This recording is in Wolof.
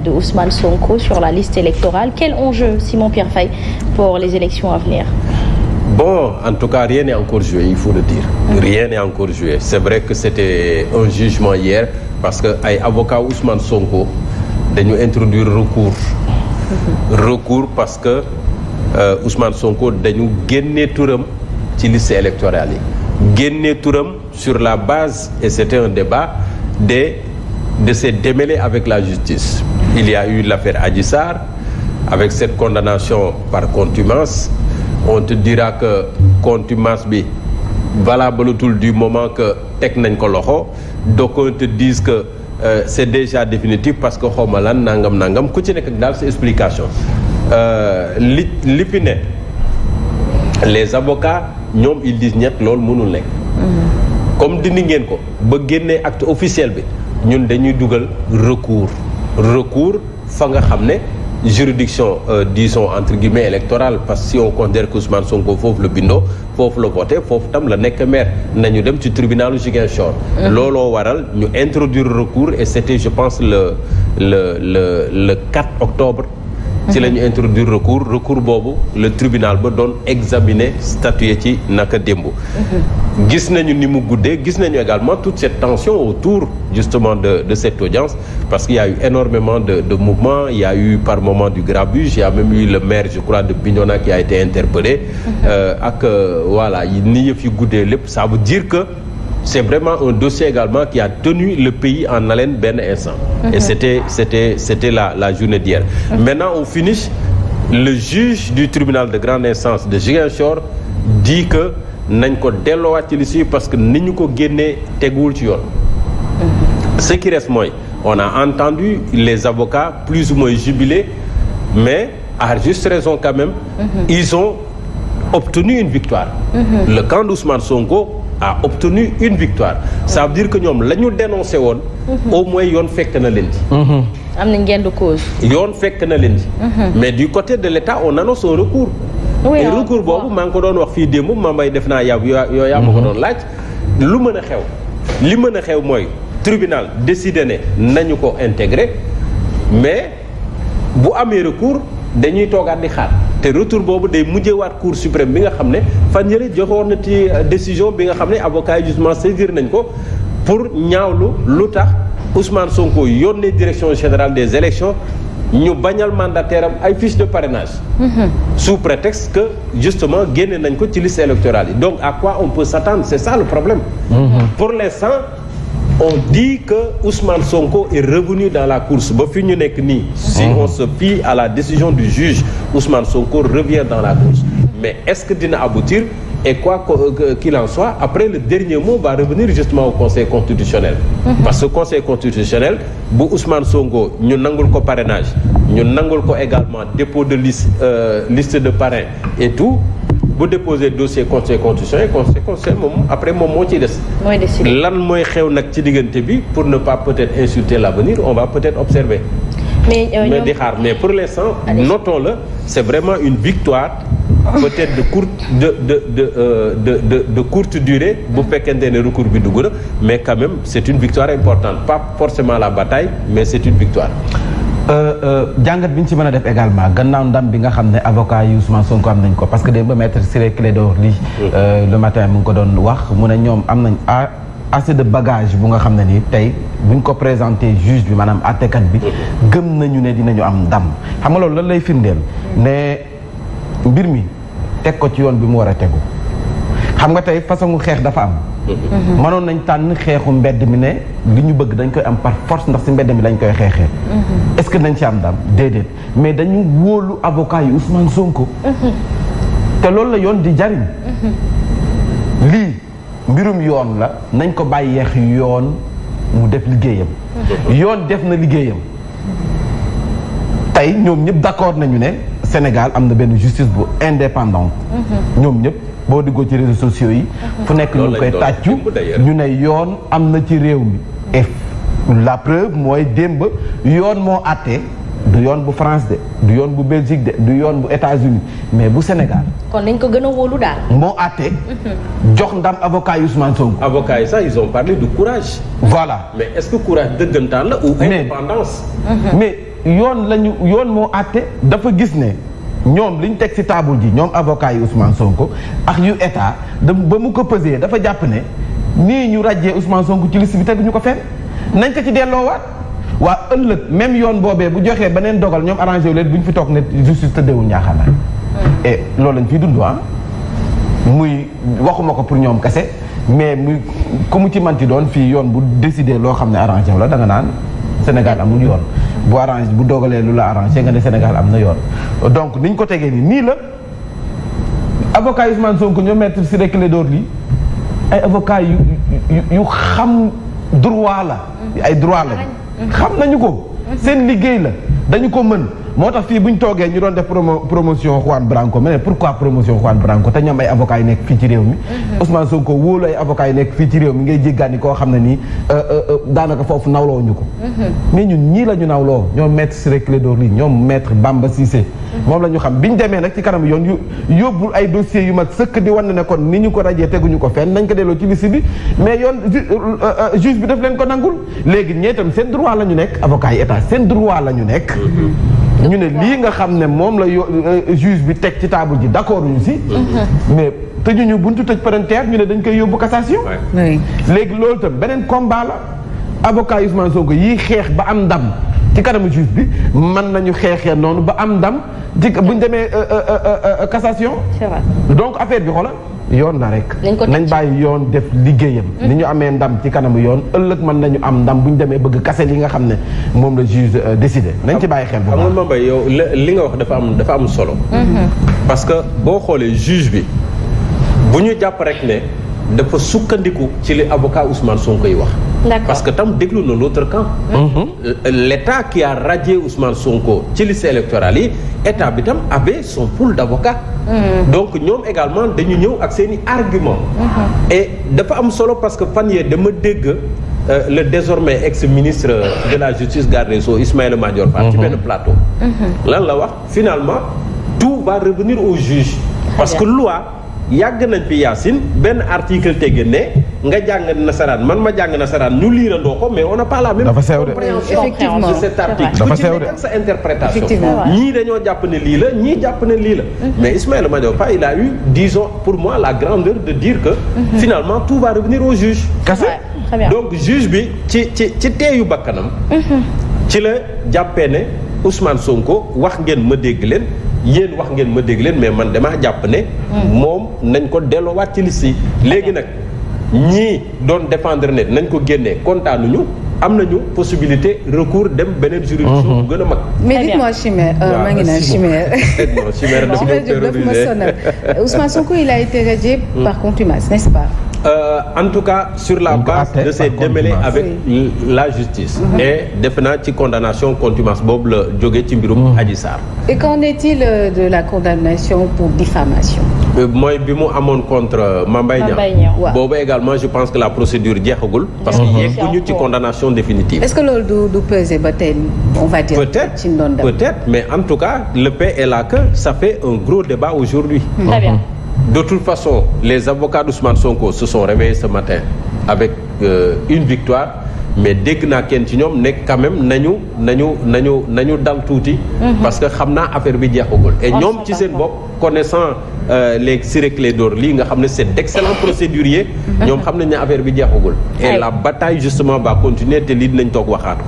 de Ousmane Sonko sur la liste électorale. Quel enjeu, Simon-Pierre Faye, pour les élections à venir? Bon, en tout cas, rien n'est encore joué, il faut le dire. Rien n'est encore joué. C'est vrai que c'était un jugement hier parce que ay avocat Ousmane Sonko dañu introduire recours parce que Ousmane Sonko dañu génne turam ci liste électorale yi génne turam sur la base, et c'était un débat, de se démêler avec la justice. Il y a eu l'affaire Adji Sarr avec cette condamnation par contumace. On te dira que contumace bi valabletul du moment que teg nañ ko loxo. Donc on te dise que c'est déjà définitif parce que xawma lan nangam ku ci nekk daal sa explication. li fi ne les avocats ñoom ils disent ñett loolu mënul nekk. comme dindi ngeen ko ba génnee acte officiel bi ñun dañuy dugal recours fa nga xam ne juridiction disons entre guillemets électorale, parce que si on considère que Ousmane Sonko foofu la bindoo foofu la voté foofu tam la nekk maire nañu dem ci tribunalu Ziguinchor. looloo waral ñu introduire recours et c'était je pense le 4 octobre. ci la ñu introduire recours boobu le tribunal ba doon examiner statuer ci naka démb. gis nañu ni mu guddee gis nañu également toute cette tension autour justement de cette audience parce qu'il y a eu énormément de mouvements, il y a eu par moment du grabuge, il y a même eu le maire je crois de Bignona qui a été interpellé. Voilà ni yëf yi guddee lépp ça veut dire que c'est vraiment un dossier également qui a tenu le pays en haleine benn instant. Et c'était la journée d'hier. Maintenant au finish le juge du tribunal de grande instance de Ziguinchor dit que nañ ko delloowaat ci liste parce que ni ñu ko génnee teguwul ci yoon. Ce qui reste mooy on a entendu les avocats plus ou moins jubilés mais à juste raison quand même. Ils ont obtenu une victoire. Le camp d'Ousmane Sonko a obtenu une victoire. Ça veut dire que ñoom la ñu dénoncé woon. au moins yoon fekk na leen ci. am na ngeen de cause. yoon fekk na leen ci. mais du côté de l'État on annonce un recours. oui et recours boobu maa ngi ko doon wax fii démb Mambay def naa yow yaa ma ko doon laaj. lu mën a xew li mën a xew mooy tribunal décidé ne nañu ko intégrer mais bu amee recours dañuy toogaat di xaar. te retour boobu day mujjewaat cour suprême bi nga xam ne fan yële joxoon na ci décision bi nga xam ne avocats yi justement saisir nañ ko pour ñaawlu lu tax Ousmane Sonko yónnee direction générale des élections ñu bañal mandataire am ay fiches de parrainage. Sous prétexte que justement génne nañ ko ci liste électorale yi donc à quoi on peut s'attendre c'est ça le problème. Pour l'instant on dit que Ousmane Sonko est revenu dans la course ba fi ñu nekk nii. si on se fie à la décision du juge Ousmane Sonko revient dans la course mais est-ce que dina aboutir et quoi qu'il en soit après le dernier mot va revenir justement au Conseil constitutionnel. Parce que Conseil constitutionnel bu Ousmane Sonko ñu nangul ko parrainage ñu nangul ko également dépôt de liste de parrain et tout. bu déposer dossier conseil constitutionnel moom après moom moo ciy des. mooy décider lan mooy xew nag ci diggante bi pour ne pas peut-être insulter l'avenir on va peut-être observer. mais di xaar mais pour l'instant notons-le c'est vraiment une victoire. peut-être de courte durée. bu fekkente ne recours bi dugg na mais quand même c'est une victoire importante pas forcément la bataille mais c'est une victoire. jàngat bi ñu ci mën a def également gannaaw ndam bi nga xam ne avocat yi Ousmane Sonko am nañ ko parce que démb maître Ciré Clédor Ly le matin mu ngi ko doon wax mu ne ñoom am nañ assez de bagage bu nga xam ne ni tey buñ ko présenté juge bi maanaam àttekat bi gëm nañu ne dinañu am ndam xam nga loolu lan lay firndeel ne mbir mi teg ko ci yoon bi mu war a tegu xam nga tey façon xeex dafa am. mënoon nañ tànn xeexu mbedd mi ne li ñu bëgg dañ koy am par force ndax ci mbedd mi lañ koy xeexee. est-ce que dañ ci am ndam déedéet mais dañu wóolu avocat yi Ousmane Sonko. te loolu la yoon di jariñ. lii mbirum yoon la nañ ko bàyyeex yoon mu def liggéeyam. yoon def na liggéeyam. tey ñoom ñëpp d'accord nañu ne Sénégal am na benn justice bu indépendante. ñoom ñëpp. boo diggoo ci réseaux sociaux yi fu nekk ñu ngi koy tàccu ñu ne yoon am na ci réew mi et la preuve mooy démb yoon moo àtte du yoon bu France de du yoon bu Belgique de du yoon bu États-Unis mais bu Sénégal. kon nañ ko gën a wóolu daal. moo àtte jox ndam avocat yi Ousmane Sonko. avocats yi sax ils ont parlé de courage. voilà mais est-ce que courage dëggantaan la ou indépendance. mais yoon moo àtte dafa gis ne ñoom liñ teg ci table ji ñoom avocat yi Ousmane Sonko ak yu état ba mu ko pesé dafa jàpp ne nii ñu ràjjee Ousmane Sonko ci liste bi teguñu ko fenn nañ ko ci delloowaat waa ëllëg même yoon boobee bu joxee beneen dogal ñoom arrangé wu leen bu ñu fi toog ne justice tëddeewul ñaaxaanaay et loolu lañ fiy dund muy waxuma ko pour ñoom kese mais muy ku mu ci manti doon fii yoon bu décidé loo xam ne arrangé wu la da nga naan Sénégal amul yoon bu arrangé bu dogalee lu la arrangé nga ne Sénégal am na yoon donc niñ ko tegee nii la avocat Ousmane Sonko ñoo maître Ciré Clédor Ly ay avocat yu xam droit la ay droit la xam nañu ko seen liggéey la dañu ko mën moo tax fii bu ñu toogee ñu doon def promotion Juan Branco mais pourquoi promotion Juan Branco te ñoom ay avocats yi nekk fii ci réew mi Ousmane Sonko wóolu ay avocats yi nekk fii ci réew mi ngay jéggaani koo xam ne nii daanaka foofu nawloo ñu ko mais ñun ñii la ñu nawloo ñoom maître Ciré Clédor Ly ñoom maître Bamba Cissé moom la ñu xam bi ñu demee nag ci kanam yoon yóbbul ay dossiers yu mag sëkk di wan ne kon ni ñu ko rajee teguñu ko fenn nañ ko delloo ci liste bi mais yoon juge bi daf leen ko nangul léegi ñee itam seen droit la ñu nekk avocats yi état seen droit la ñu nekk ñu ne lii nga xam ne moom la juge bi teg ci table ji d'accord ñu si mais tëjuñu buntu tëj parentère ñu ne dañ koy yóbbu cassation léegi loolu tam beneen combat la avocat Ousmane Sonko yii xeex ba am ndam ci kanamu juge bi mën nañu xeexee noonu ba am ndam ci buñ demee cassation donc affaire bi xoolal yoon la rek nañ bàyyi yoon def liggéeyam ni ñu amee ndam ci kanamu yoon ëllëg mën nañu am ndam bu ñu demee bëgg kase li nga xam ne moom la juge décidé nañ ci bàyyi xel bu baax. xam nga Mbaye yow li nga wax dafa am solo parce que boo xoolee juge bi bu ñu jàpp rek ne dafa sukkandiku ci li avocat Ousmane Sonko yi wax parce que tam déglu na l'autre camp l'état qui a radié Ousmane Sonko ci liste électorale yi état bi tam avait son pool d'avocats donc ñoom également dañu ñëw ak seeni argument et dafa am solo parce que fan yee dama dégg le désormais ex-ministre de la justice garde des Sceaux Ismaïla Madior Fall ci benn plateau lan la wax finalement tout va revenir au juge parce que loi yàgg nañ fi Yacine benn article tege ne nga jàng nasaraan man ma jàng nasaraan ñu liirandoo ko mais on n'a pas la même compréhension de cet article ku ci nekk sa interprétation ñii dañoo jàpp ne lii la ñii jàpp ne lii la mais Ismaïla Madior Fall il a eu disons pour moi la grandeur de dire que finalement tout va revenir au juge donc juge bi ci teeyu bakkanam ci la jàppee ne Ousmane Sonko wax ngeen ma dégg leen yéen wax ngeen ma dégg leen mais man damaa jàpp ne moom nañ ko delloowaat ci liste yi léegi nag ñii doon défendre ne nañ ko génnee kontaanuñu am nañu possibilité recours dem beneen juridiction bu gën a mag. mais dites-moi Chimère maa ngi naan Chimère. Chimère daf ma sonal Ousmane Sonko il a été radié par contumace n'est-ce pas? En tout cas sur la base de ses démêlés avec la justice et defe naa ci condamnation contumace boobu la jógee ci mbirum Adji Sarr. Et qu'en est-il de la condamnation pour diffamation? mooy bi mu amoon contre Mame Mbaye Niang boobu également je pense que la procédure jeexagul parce que yegguñu ci condamnation définitive. Est-ce que loolu du peser ba tey on va dire peut-être mais en tout cas le fait est là que ça fait un gros débat aujourd'hui. Très bien. De toute façon, les avocats d'Ousmane Sonko se sont réveillés ce matin avec une victoire mais dégg naa kenn ci ñoom nekk quand même nañu dal tuuti. parce que xam naa affaire bi jeexagul. et ñoom ci seen bopp connaissant les Ciré Clédor Ly nga xam ne c'est d'excellents procéduriers. ñoom xam nañ ne affaire bi jeexagul. et la bataille justement va continuer te lii dinañ toog waxaatu.